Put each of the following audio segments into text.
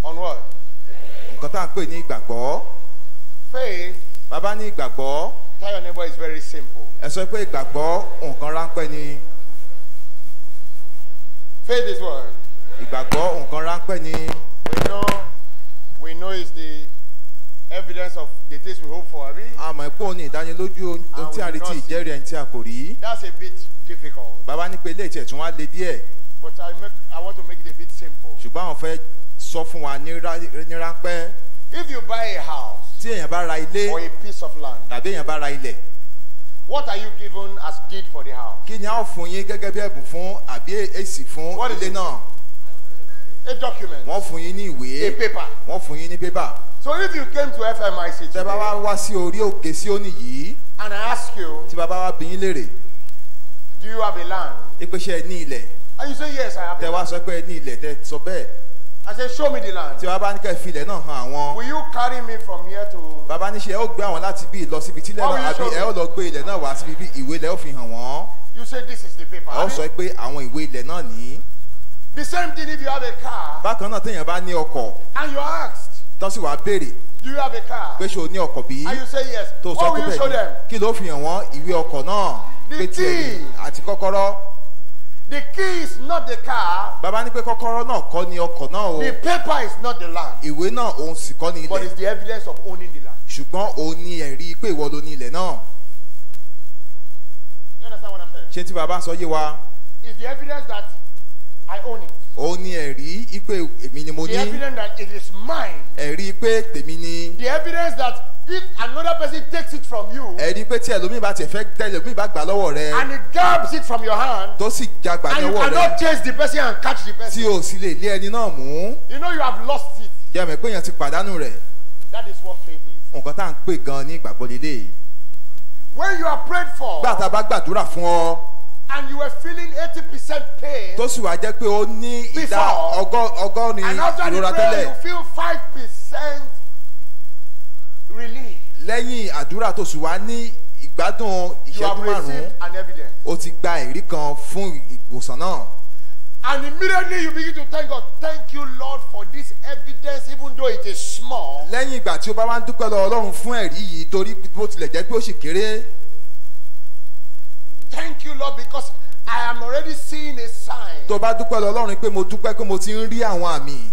On what? nǹkan tá à ń pè ní ìgbàgbọ́. Faith, Bàbá ní ìgbàgbọ́. tell your neighbor, is very simple. Ẹ sọ pé ìgbàgbọ́ nǹkan ráńpẹ́ ni. Faith is what? Ìgbàgbọ́ nǹkan ráńpẹ́ ni. We know it's the evidence of the things we hope for, abi? Àmọ́ ẹ̀pọ̀ ní ìdánilójú ohun tí a retí ìjẹ́rìí ẹni tí a kò rí. That's a bit difficult. Bàbá ní pé ilé ìtẹ̀ tún wá le díẹ̀. But I want to make it a bit simple. Ṣùgbọ́n àwọn fẹ́ sọ fún wa ní ráńpẹ́. If you buy a house Tí èèyàn bá ra ilé or a piece of land, tàbí èèyàn bá ra ilẹ̀, what are you given as deed for the house? kí ni a ó fún yín gẹ́gẹ́ bí ẹ̀bùn fún àbí èsì fún What is ilé it? náà? A document, Wọ́n fún yín ní a ìwé, paper. wọ́n fún yín ní pépà. So if you came to FMIC Tẹ́ bá today wá sí orí òkè sí òní yìí, and I ask you, tí bàbá wa bí yín léèrè, do you have a land? ìpèsè ní ilẹ̀, And you say, yes, I have a tẹ́ wá land. sọ pé ní ilẹ̀ tẹ́ sọ bẹ́ẹ̀, I say, show me the land. tí bàbá ní kẹ́ fi ilẹ̀ náà hàn àwọn. Will you carry me from here to... Bàbá ní ṣe ẹ ó gbé àwọn láti bí lọ síbi tí ilẹ̀ How will náà you àbí show me? ẹ ó lọ gbé ilẹ̀ náà wá síbi bí ìwé ilẹ̀ ó fi hàn wọ́n. You say, this is the paper. Ẹ ó sọ pé àwọn ìwé ilẹ̀ náà ní. The same thing if you have a car Bákan náà téèyàn bá ní ọkọ̀ and you're asked, tó sì wá béèrè do you have a car? pé ṣé o ní ọkọ̀ bí? And you say yes. Tó sọ What pé will you show bẹ́ẹ̀ them? ni kí ló fi hàn wọ́n ìwé ọkọ̀ náà The pé tiẹ̀ ní key. àti kọ́kọ́rọ́. The key is not the car. Bàbá ní pé kọ́kọ́rọ́ náà kọ́ ni ọkọ̀ náà o. The paper is not the land. Ìwé náà òun sì kọ́ ni But ilẹ̀. it's the evidence of owning the land. Ṣùgbọ́n òun ni ẹ̀rí pé ìwọ ló ní ilẹ̀ náà. You understand what I'm saying? Ṣé tí bàbá sọ yé wa? It's the evidence that I own it. Òun ni ẹ̀rí pé èmi ni mo The ní. evidence that it is mine. Ẹ̀rí pé tèmi ni. The evidence that if another person takes it from you Ẹ̀rí pé tí ẹlòmíì bá tiẹ̀ fẹ́ tẹ́lẹ̀ ẹlòmíì bá gbà lọ́wọ́ rẹ and it grabs it from your hand tó sì jagbà and ní you ọwọ́ rẹ cannot chase the person and catch the tí person, o sì lè lé ẹni náà mú. you know you have lost it. Jẹ́ mọ̀ pé èèyàn ti pàdánù rẹ̀. That is what faith is. Nǹkan tá à ń pè gan ní ìgbàgbọ́ lélẹ̀. When you are prayed for Gbà tá a bá gbàdúrà fún ọ and you were feeling 80% pain, tó sì wá jẹ́ pé ó ní ìdá ọgọ́rin and after the ìrora prayer you tẹ́lẹ̀. feel 5% relief, Lẹ́yìn àdúrà tó sì wá ní ìgbádùn you have ìṣẹ́jú márùn-ún received an evidence. ó ti gba ẹ̀rí kan fún ìwòsàn náà. And immediately you begin to thank God. Thank you, Lord, for this evidence, even though it is small. Lẹ́yìn ìgbà tí o bá wá ń dúpẹ́ lọ Ọlọ́run fún ẹ̀rí yìí torí bó tilẹ̀ jẹ́ pé ó sì kéré. Thank you, Lord, because I am already seeing a sign. Tó bá dúpẹ́ lọ Ọlọ́run pé mo dúpẹ́ pé mo ti ń rí àwọn àmì.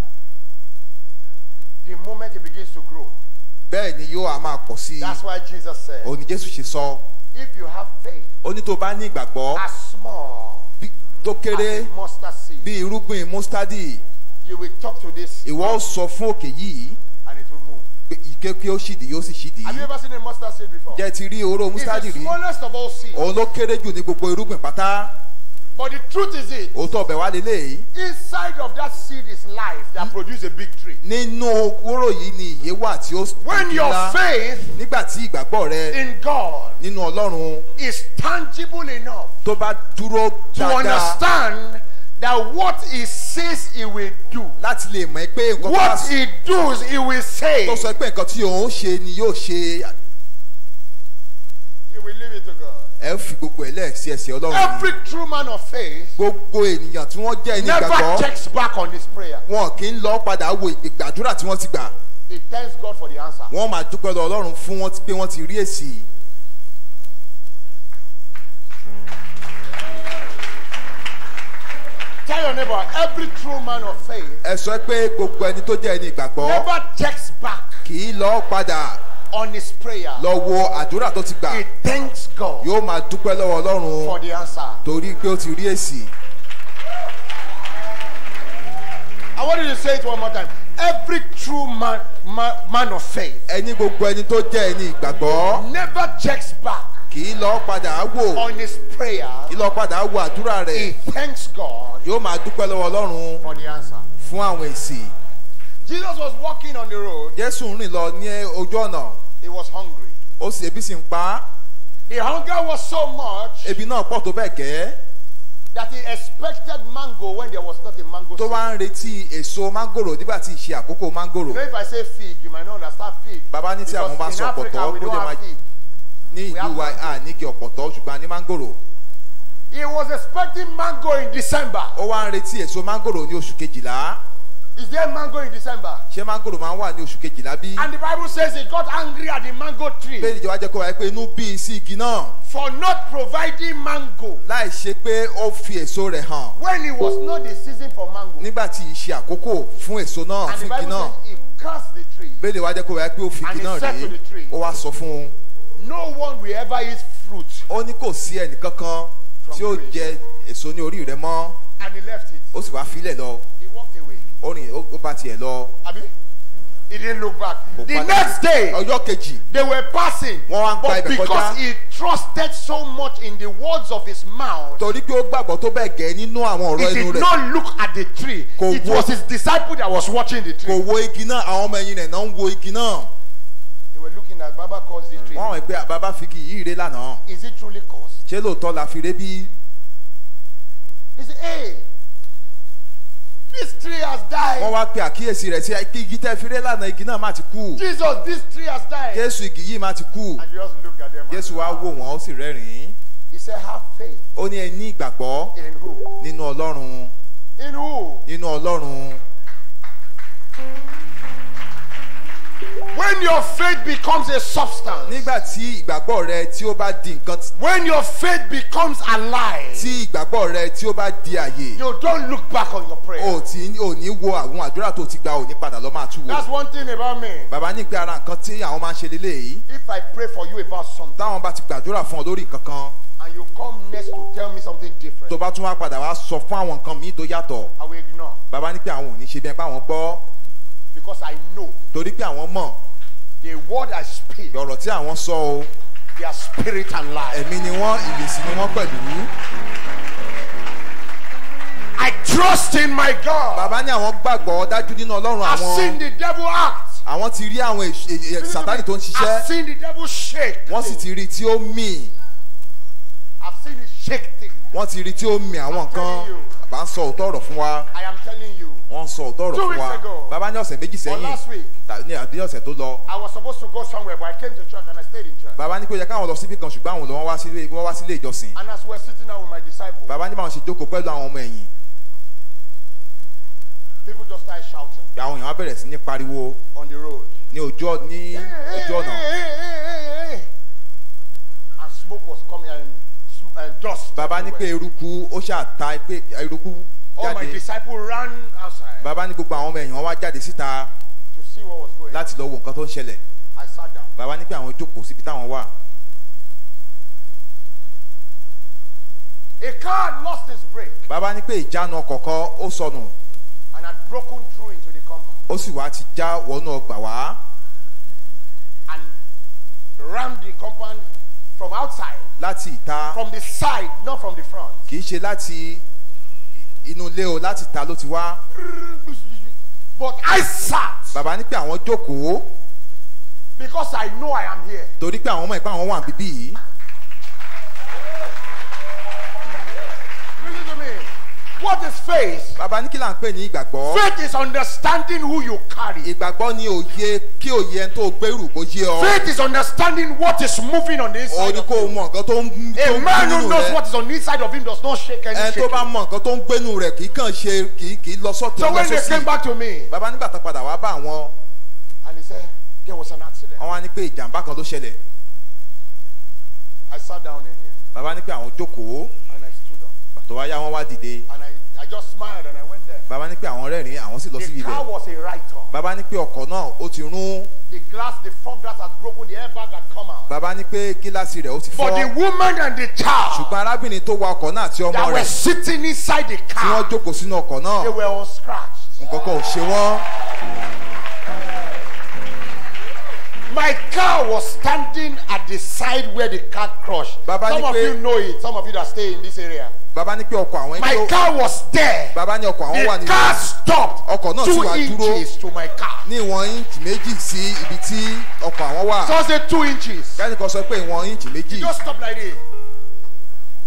The moment it begins to grow. Bẹ́ẹ̀ ni yóò á máa pọ̀ sí i. That's why Jesus said, Òní Jésù ṣe sọ. if you have faith Ó ní tó bá ní ìgbàgbọ́ as small tó kéré as a mustard seed, bí irúgbìn mustadi, you will talk to this ìwọ ó sọ fún òkè yìí and it will move. pé ìké kí ó ṣìdí yóò sì ṣìdí. Have you ever seen a mustard seed before? Jẹ́ ti rí oró It's mustadi the rí. smallest of all seeds. Òun ló kéré jù ní gbogbo irúgbìn pátá. But the truth is it, Òótọ́ ọbẹ̀ wá lélẹ̀. inside of that seed is life that produces a big tree. Nínú kóró yìí ni ìyè wà tí ó When di your ńlá. faith Nígbà tí ìgbàgbọ́ rẹ in God nínú Ọlọ́run is tangible enough tó bá dúró to dáadáa understand that what he says he will do, láti lè mọ̀ pé nǹkan tó bá what he does he will say, tó sọ pé nǹkan tí òun ṣe ni yóò ṣe, you will leave it to God. ẹ fi gbogbo ẹ̀ lẹ̀ sí ẹsẹ̀ Ọlọ́run. Every true man of faith Gbogbo ènìyàn tí wọ́n jẹ́ ẹni never ìgbàgbọ́ checks back on his prayer. wọn kì í lọ padà wo ìgbàdúrà tí wọ́n ti gbà. He thanks God for the answer. Wọ́n máa dúpẹ́ lọ Ọlọ́run fún wọn pé wọ́n ti rí èsì. Tell your neighbor, every true man of faith Ẹ sọ pé gbogbo ẹni tó jẹ́ ẹni ìgbàgbọ́ never checks back kì í lọ padà on his prayer. lọ wo àdúrà tó ti gbà. He thanks God Yóò máa dúpẹ́ lọ́wọ́ Ọlọ́run for the answer. torí pé ó ti rí èsì. I want you to say it one more time. Every true man of faith Ẹni gbogbo ẹni tó jẹ́ ẹni ìgbàgbọ́ never checks back kì í lọ padà wò on his prayer. kì í lọ padà wo àdúrà He rẹ̀. thanks God Yóò máa dúpẹ́ lọ́wọ́ Ọlọ́run for the answer. fún àwọn èsì. Jesus was walking on the road. Jésù ń rìn lọ ní ojú ọ̀nà. He was hungry. Ó sì ebi sì ń pa á. The hunger was so much Ebi náà pọ̀ tó bẹ́ẹ̀ gẹ́ that he expected mango when there was not a mango tó seed. wá ń retí èso mángòrò nígbà tí ìṣe àkókò mángòrò. You know, if I say fig, you might not understand fig. Bàbá ní tí àwọn bá Because in sọ Africa, ọ̀pọ̀tọ́ we ó don't lè máa have fig. ní We have ìlú wa mango. nígi ọ̀pọ̀tọ́ ṣùgbọ́n a ní mángòrò. He was expecting mango in December. Ó wá ń retí èso mángòrò ní oṣù kejìlá. Is there mango in December? ṣé mángòrò máa ń wà ní oṣù kejìlá bí? And the Bible says he got angry at the mango tree bẹ́ẹ̀ ni ìjọba jẹ́ kó wáyé pé inú bí sí igi náà for not providing mango láì ṣe pé ó fi èso rẹ̀ hàn when it was not the season for mango. nígbà tí ìṣe àkókò fún èso náà And the fún igi Bible náà. says he cursed the tree. bẹ́ẹ̀ ni ìwà jẹ́ kó wáyé pé ó fi igi And he náà said to the tree, rèé ó wá sọ fún un. No one will ever eat fruit. ó ní kò sí ẹnìkankan tí ó jẹ èso ní orí rẹ̀ mọ́ And he left it. ó sì wá filẹ̀ lọ He walked away. ó rìn ó bá tiẹ̀ lọ. Abi? He didn't look back. Kò The padà. next day, ọjọ́ kejì they were passing. wọ́n wá ń gba But ibẹ̀ because kọjá he trusted so much in the words of his mouth, torí pé ó gbàgbọ́ tó bẹ́ẹ̀ gẹ́ nínú àwọn ọ̀rọ̀ he ẹnu did rẹ̀ not look at the tree. Kò It wo- was his disciple that was watching the kò tree. wo igi náà àwọn ọmọ ẹ̀yìn rẹ̀ náà ń wo igi náà They were looking at Baba caused this tree. wọ́n wọ̀ pé bàbá fi igi yìí ré lánàá Is it truly caused? ṣé lóòótọ́ la fi ré bí? He said, hey, this tree has wọ́n died. wá pe àkíyèsí rẹ̀ sí igi tẹ́ fi ré lánàá igi náà má ti kú Jesus, this tree has died. Jésù igi yìí má ti kú And just look at them. and Jésù wá laugh. wò wọ́n ó sì rẹ́rìn-ín He said, have faith. ó ní ẹ ní ìgbàgbọ́ In who? nínú Ọlọ́run In who? nínú Ọlọ́run. When your faith becomes a substance, nígbà tí ìgbàgbọ́ rẹ tí ó bá di nǹkan when your faith becomes alive, tí ìgbàgbọ́ rẹ tí ó bá di àyè you don't look back on your prayer. ò ní wo àwọn àdúrà tó ti gbà ò ní padà lọ máa tú That's wò. one thing about me. bàbá ní pé ara nǹkan tí àwọn máa ń ṣe lélẹ́yìí If I pray for you about something táwọn bá ti gbàdúrà fún ọ lórí nǹkan kan and you come next to tell me something different, tó bá tún wá padà wá sọ fún àwọn nǹkan míì tó yàtọ̀ I will ignore bàbá ní pé àwọn ò ní ṣe bí ẹ pé àwọn gbọ́ because I know torí pé àwọn mọ̀ the word I speak, ọ̀rọ̀ tí àwọn sọ o their spirit and life. ẹ̀mí ni wọ́n ìrèsì ni wọ́n pẹ̀lú. I trust in my God. bàbá ní àwọn gbàgbọ́ dájú nínú Ọlọ́run I've seen àwọn the devil act. àwọn ti rí àwọn Sátánì tó ń I've ṣiṣẹ́ seen the devil shake. wọ́n sì ti rí tí ó mì I've seen it shake things. wọ́n ti rí tí ó mì àwọn nǹkan bàbá ń sọ òótọ́ ọ̀rọ̀ fún wa I am telling you. wọ́n ń sọ òótọ́ ọ̀rọ̀ 2 fún wa weeks ago. bàbá ní ọ̀sẹ̀ méjì Or sẹ́yìn last week, ní àbí ọ̀sẹ̀ tó lọ I was supposed to go somewhere, but I came to church and I stayed in church. bàbá ní pé ó yẹ káwọn lọ síbì kan ṣùgbọ́n àwọn lọ wọ́n wá sílé ìjọsìn And as we're sitting down with my disciples, bàbá ní báwọn ṣe jókòó pẹ̀lú àwọn ọmọ ẹ̀yìn people just started shouting àwọn èèyàn wá bẹ̀rẹ̀ sí ní pariwo on the road. ní ojú ọ̀nà Hey. And smoke was coming and dust. bàbá ní pé eruku ó ṣàta pé eruku All my jáde disciples ran outside bàbá ní gbogbo àwọn ọmọ ẹ̀yìn wọn wá jáde síta to see what was going on. láti lọ wo nǹkan tó ń ṣẹlẹ̀ I sat down. bàbá ní pé àwọn jókòó síbi táwọn wà A car had lost its brake bàbá ní pé ìjánu ọkọ̀ kan ó sọnù and had broken through into the compound ó sì wá ti já wọnú ọgbà wá and rammed the compound from outside, láti ìta from the side, not from the front. kì í ṣe láti inú ilé o láti ìta ló ti wá But I sat bàbá ní pé àwọn jókòó because I know I am here. torí pé àwọn ọmọ ìpá àwọn wà níbí yìí Listen to me. What is faith? bàbá ní kí là ń pè ní ìgbàgbọ́ Faith is understanding who you carry. ìgbàgbọ́ ni òye kí òye ẹni tó gbèrú kó yé ọ Faith is understanding what is moving on the ó inside ní of kó o you. mọ nǹkan tó ń A gbé man who nínú knows rẹ what is on the inside of him does not shake any ẹni tó bá shaking. mọ nǹkan tó ń gbénu rẹ kì í kàn ṣe kì í lọ sọ́tún So lọ when they sósì came back to me bàbá nígbà tó padà wá bá àwọn and he said there was an accident, àwọn á ní pé ìjàmbá kan ló ṣẹlẹ̀ I sat down in here bàbá ní pé àwọn jókòó and I stood up pàtó wáyá wọn wá dìde and I just smiled and I went there. bàbá ní pé àwọn rẹ́rìn àwọn sì lọ sí The car ibẹ̀ was a write-off. bàbá ní pé ọkọ̀ náà ó ti rún The glass, the front glass had broken, the airbag had come out. bàbá ní pé gíláàsì rẹ̀ ó ti But the fọ́ woman and the child ṣùgbọ́n arábìnrin tó wa ọkọ̀ náà àti ọmọ that were rẹ̀ sitting inside the tí wọ́n car, jókòó sínú ọkọ̀ náà they were unscratched. nǹkan kan ò ṣe wọ́n My car was standing at the side where the car crushed. Baba Some ní of pé- you know it. Some of you that stay in this area. bàbá ní pé ọkọ̀ àwọn My ẹni tó car was there. bàbá ní ọkọ̀ àwọn wà The nínú car stopped ọkọ̀ náà sì 2 wá dúró inches to my car. ní ìwọ̀n íǹtì méjì sí ibi tí ọkọ̀ àwọn wà So I said 2 inches. kẹ́nìkan sọ pé ìwọ̀n íǹtì méjì It just stopped like this.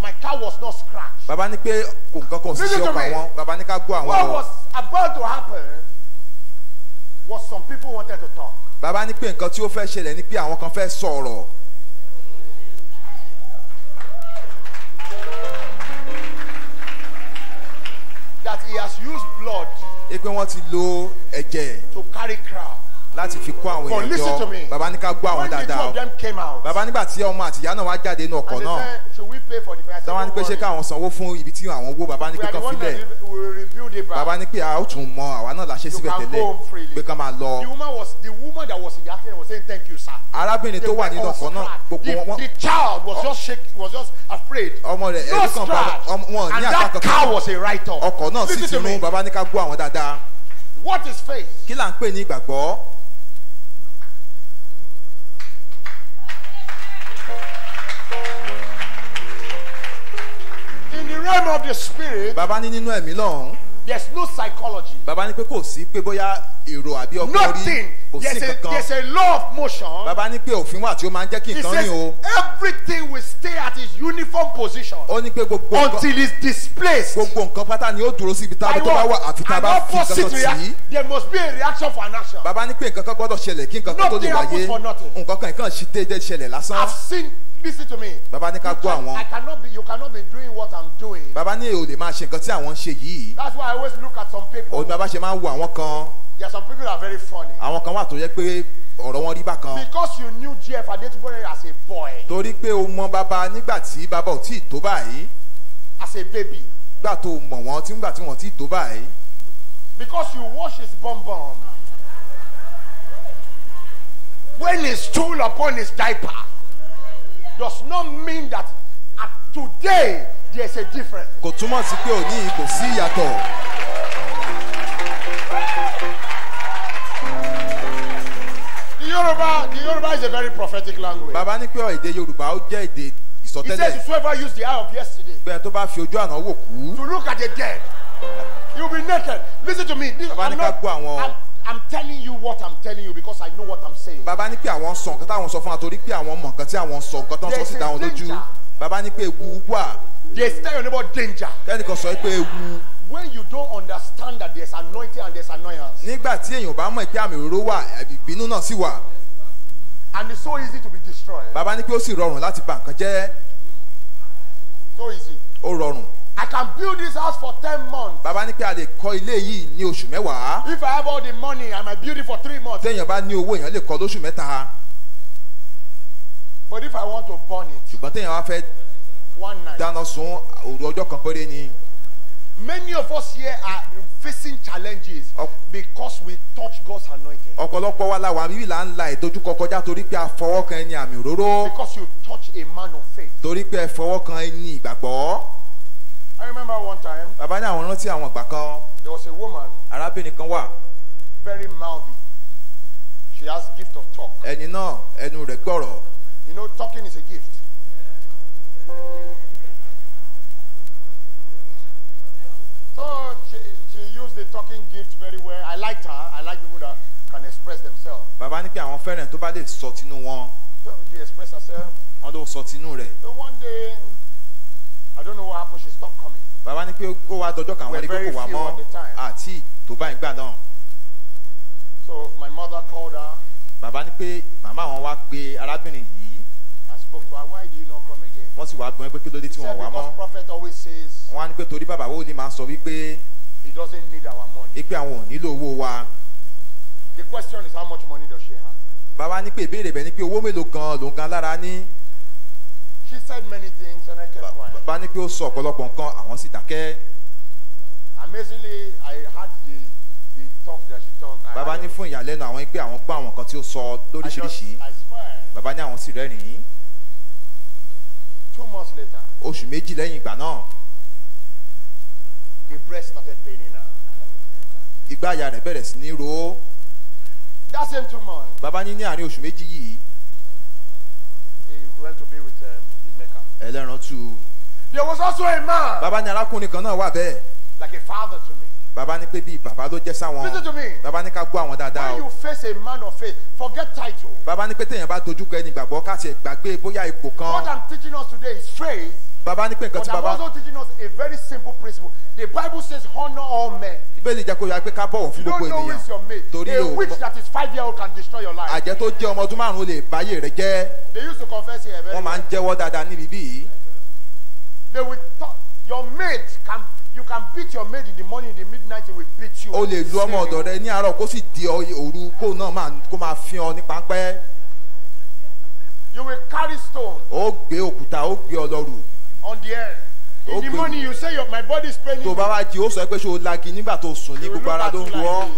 My car was not scratched. bàbá ní pé kò nǹkan kan ò sí sí Listen to ọkọ̀ me. àwọn bàbá ní ká gbọ́ àwọn What lọ was about to happen was some people wanted to talk. bàbá ní pé nǹkan tí ó fẹ́ ṣẹlẹ̀ ni pé àwọn kan fẹ́ sọ̀rọ̀ That he has used blood pé wọ́n ti lo ẹ̀jẹ̀ to carry crowd. láti fi kó àwọn But èèyàn listen to me. jọ. Bàbá ní ká gbọ́ àwọn When the two dáadáa of o. them came out, Bàbá nígbà tí ọmọ àti ìyá náà wá jáde inú ọkọ̀ and they náà, said, should we pay for the fare? I said, táwọn ní don't pé ṣé worry. káwọn sanwó fún ibi tí àwọn wó, bàbá ní We pé are the kán one filẹ̀. that will rebuild it back. Bàbá ní pé a ó tún mọ àwa náà la ṣe You síbẹ̀ can tẹ́lẹ̀ go home freely. pé ká máa lọ. The woman that was in the accident was saying, thank you, sir. Arábìnrin They tó wà were nínú ọkọ̀ náà, unstrapped. gbogbo wọn The child was just shaking, was just afraid. ọmọ rẹ̀ No ẹ̀rí kan bá strap. wọn And ní àpá that car kankan. was a write-off. Ọkọ̀ náà sì Listen ti to me. rún. Bàbá ní ká gbọ́ àwọn dáadáa. What is faith? Kí là ń pè ní ìgbàgbọ́? In the realm of the spirit, Bàbá ní nínú ẹ̀mí lọ́hùn. there's no psychology. Bàbá ní pé kò sí pé bóyá èrò àbí ọgbọ́n orí, Nothing. kò sí kankan. There's a law of motion. Bàbá ní pé òfin wà tí ó máa ń jẹ́ kí He nǹkan says rìn o. everything will stay at its uniform position Ó ní pé gbogbo until it's displaced. nǹkan pátá ni ó dúró síbi By tábí tó bá wà àfi tá a An bá fi opposite kankan tì í. reaction. There must be a reaction for an action. Bàbá ní pé nǹkan kan gbọ́dọ̀ ṣẹlẹ̀ kí nǹkan kan tó lè Nothing wáyé. happens for nothing. Nǹkan kan ìkànnì ṣe déédéé ṣẹlẹ̀ lásán. I've seen. Listen to me. Bàbá ní ká gbọ́ àwọn. You cannot be doing what I'm doing. Bàbá ní ò lè máa ṣe nǹkan tí àwọn ń ṣe yìí. That's why I always look at some people. Òun ni bàbá ṣe máa ń wo àwọn kan. There are some people that are very funny. Àwọn kan wà tó yẹ pé ọ̀rọ̀ wọn rí bákan. Because you knew GF Adetibore as a boy, Torí pé o mọ bàbá nígbà tí bàbá ò tí ì tó báyìí. as a baby. Gbà tó mọ̀ wọ́n tí nígbà tí wọ́n tí ì tó báyìí. Because you wash his bum bum. When he stool upon his diaper, does not mean that today there's a difference. Kò túmọ̀ sí pé òní kò sí ìyàtọ̀. The Yoruba is a very prophetic language. Bàbá ní pé èdè Yorùbá ó jẹ́ èdè He says, ìsọtẹ́lẹ̀. whoever used the eye of yesterday Bẹ́ẹ̀ tó bá fi ojú àná wò kú. to look at the dead, you'll be naked. Listen to me. Bàbá ní ká gbọ́ àwọn. I'm telling you what I'm telling you because I know what I'm saying. Bàbá ní pé àwọn sọ nǹkan táwọn sọ fún wa torí pé àwọn mọ̀ nǹkan tí àwọn sọ nǹkan tó ń sọ sí dáwọn lójú. Bàbá ní pé ewu wà. They tell your neighbor danger. Kẹ́nìkan sọ pé ewu. When you don't understand that there's anointing and there's annoyance, Nígbà tí èèyàn bá mọ̀ pé àmì òróró wà, ìbínú náà sì wà. and it's so easy to be destroyed. Bàbá ní pé ó sì rọrùn láti bà nǹkan jẹ́. So easy. Ó rọrùn. I can build this house for 10 months. Bàbá ní pé a lè kọ́ ilé yìí ní oṣù mẹ́wàá. If I have all the money, I might build it for 3 months. Téèyàn bá ní owó èèyàn lè kọ́ lóṣù mẹ́ta. But if I want to burn it Ṣùgbọ́n téèyàn wá fẹ́ one night, dáná sun òru ọjọ́ kan péré ni. many of us here are facing challenges because we touch God's anointing. Ọ̀pọ̀lọpọ̀ wa la wà bíbí là ń la ìdojúkọ kọjá torí pé a fọwọ́ kan ẹni àmì òróró. Because you touch a man of faith. Torí pé ẹ fọwọ́ kan ẹni ìgbàgbọ́. I remember one time, Bàbá ní àwọn rántí àwọn ìgbà kan. there was a woman, Arábìnrin kan wà. very mouthy. She has gift of talk. Ẹni náà ẹnu rẹ̀ gbọ́rọ̀. You know, talking is a gift. So she used the talking gift very well. I liked her. I like people that can express themselves. Bàbá ní pé àwọn fẹ́ràn tó bá lè sọ tinú wọn. So she expressed herself. Wọ́n ló sọ tinú rẹ̀. So one day, I don't know what happened, she stopped coming. Bàbá ní pé kó wá dọjọ́ kan àwọn ẹni pé kò wá mọ́ àti tó bá ìgbà náà. So my mother called her Bàbá ní pé màmá àwọn wá pe arábìnrin yìí. and spoke to her. Why do you not come again? Wọ́n sì wá gbọ́n pé kí ló dé She tí said wọ́n wá because mọ́. prophet always says Wọ́n á ní pé torí bàbá wo ni máa sọ wípé he doesn't need our money. pé àwọn ò nílò owó wa. The question is how much money does she have? Bàbá ní pé ìbéèrè bẹ̀ ni pé owó mélòó gan ló ń gan lára ní. She said many things and I kept quiet. Bàbá ní pé ó sọ ọ̀pọ̀lọpọ̀ nǹkan àwọn sì dákẹ́. Amazingly, I had the talk that she talked. Bàbá ní fún ìyàlẹ́nu àwọn pé àwọn gbọ́ àwọn nǹkan tí ó sọ lóríṣiríṣi. I smiled. Bàbá ní àwọn sì rẹ́rìn-ín. 2 months later, Oṣù méjì lẹ́yìn ìgbà náà, the breast started paining her. ìgbà àyà rẹ̀ bẹ̀rẹ̀ sí ní ro. That same 2 months, Bàbá ní àárín oṣù méjì yìí, he went to be with Emeka. ẹlẹ́ran tú. There was also a man, Bàbá ní arákùnrin kan náà wà bẹ́ẹ̀. like a father to me. Bàbá ní pé bíi bàbá ló jẹ́ sáwọn. Listen to me. Bàbá ní ká gbọ́ àwọn dáadáa When o. you face a man of faith, forget title. Bàbá ní pé téèyàn bá dojúkọ ẹni gbàgbọ́ ká tiẹ̀ gbàgbé bóyá ipò What kan. I'm teaching us today is faith, Bàbá ní pé nǹkan but tí I'm bàbá. also teaching us a very simple principle. The Bible says honor all men. Ìbéèrè jẹ́ kó yọ pé ká bọ̀wọ̀ fún You gbogbo don't know who is ènìyàn. your mate. Torí A o witch mọ̀- that is 5-year-old can destroy your life. Àjẹ́ tó jẹ́ ọmọ ọdún márùn-ún lè báyé rẹ̀ jẹ́. They used to confess here very Wọ́n máa well. ń jẹ́wọ́ dáadáa níbi bíi. They will talk. Your mate You can beat your maid in the morning, in the midnight, he will beat you. o lè lu ọmọ ọ̀dọ̀ rẹ ní àárọ̀ kó sì di òru kó náà kó máa fi ọ ní pápẹ́. You will carry stone ó gbé òkúta ó gbé ọlọ́rù. on the air. In the morning, you say my body is paining. tó bá wá jí ó sọ pé ṣé o lagi nígbà tó sùn ní gbogbo ara ló ń ru ọ́.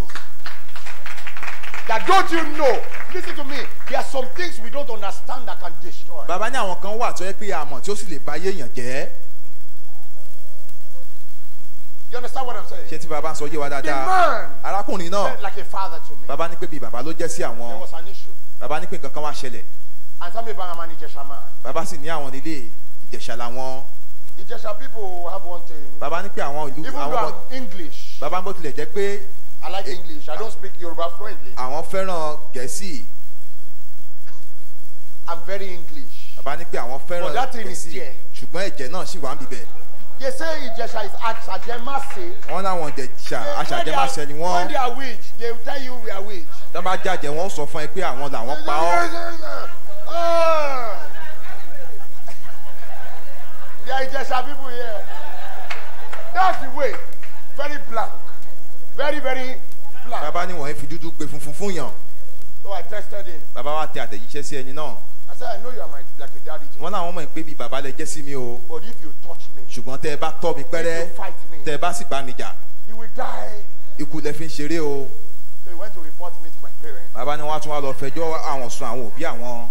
That don't you know? Listen to me. There are some things we don't understand that can destroy. bàbá ní àwọn kan wà tó yẹ pé àmọ̀ tí ó sì lè bá yéèyàn jẹ́. You understand what I'm saying? ṣé tí bàbá ń sọ yé wa The dáadáa. man arákùnrin náà felt like a father to me. bàbá ní pé bí bàbá ló jẹ́ sí There àwọn. was an issue. bàbá ní pé nǹkan kan wá ṣẹlẹ̀. And some people are managing shaman. bàbá sì ní àwọn nílé Ìjẹ̀ṣà làwọn. Ìjẹ̀ṣà people have one thing. bàbá ní pé àwọn ìlú Even though àwọn I'm English, bàbá bó tilẹ̀ jẹ́ pé I like English. I don't speak Yoruba fluently. àwọn fẹ́ràn Gẹ̀ẹ́sì. I'm very English. bàbá ní pé àwọn But fẹ́ràn that thing is Gẹ̀ẹ́sì there. ṣùgbọ́n ẹ̀jẹ̀ náà sì wà ń bibẹ̀. They say Ìjẹ̀ṣà is Àṣàjẹmásè. wọ́n láwọn Ìjẹ̀ṣà aṣàjẹmáṣẹ ni When wọ́n. they are witch, they will tell you we are witch. tó bá jàjẹ́ wọ́n sọ fún ẹ pé àwọn làwọn pa ọ́. Oh. There are Ìjẹ̀ṣà people here. That's the way. Very blank. Very, very blank. bàbá ní wọ́n fi dúdú pe funfun fún yàn. So I tested him. bàbá wa tẹ àtẹ̀jíṣẹ́ sí ẹni náà. I said, I know you are like a daddy to me. wọ́n láwọn mọ̀ pé bí bàbá lẹ jẹ́ sí mi o. But if you touch me, ṣùgbọ́n tẹ́ ẹ bá tọ́ mi if pẹ́rẹ́ you fight me, tẹ́ ẹ bá sì bá mi jà you will die. ikú lẹ fi ń ṣeré o. So he went to report me to my parents. bàbá ní wọ́n á tún wá lọ fẹjọ́ àwọn sùn àwọn òbí àwọn.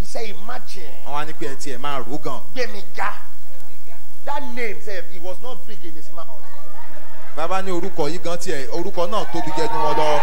He said, imagine. wọ́n wá ní pé ẹ tiẹ̀ máa rò ó gan. Gbemiga. That name said it was not big in his mouth. bàbá ní orúkọ yìí gan tiẹ̀ orúkọ náà tóbi jẹnu wọn lọ.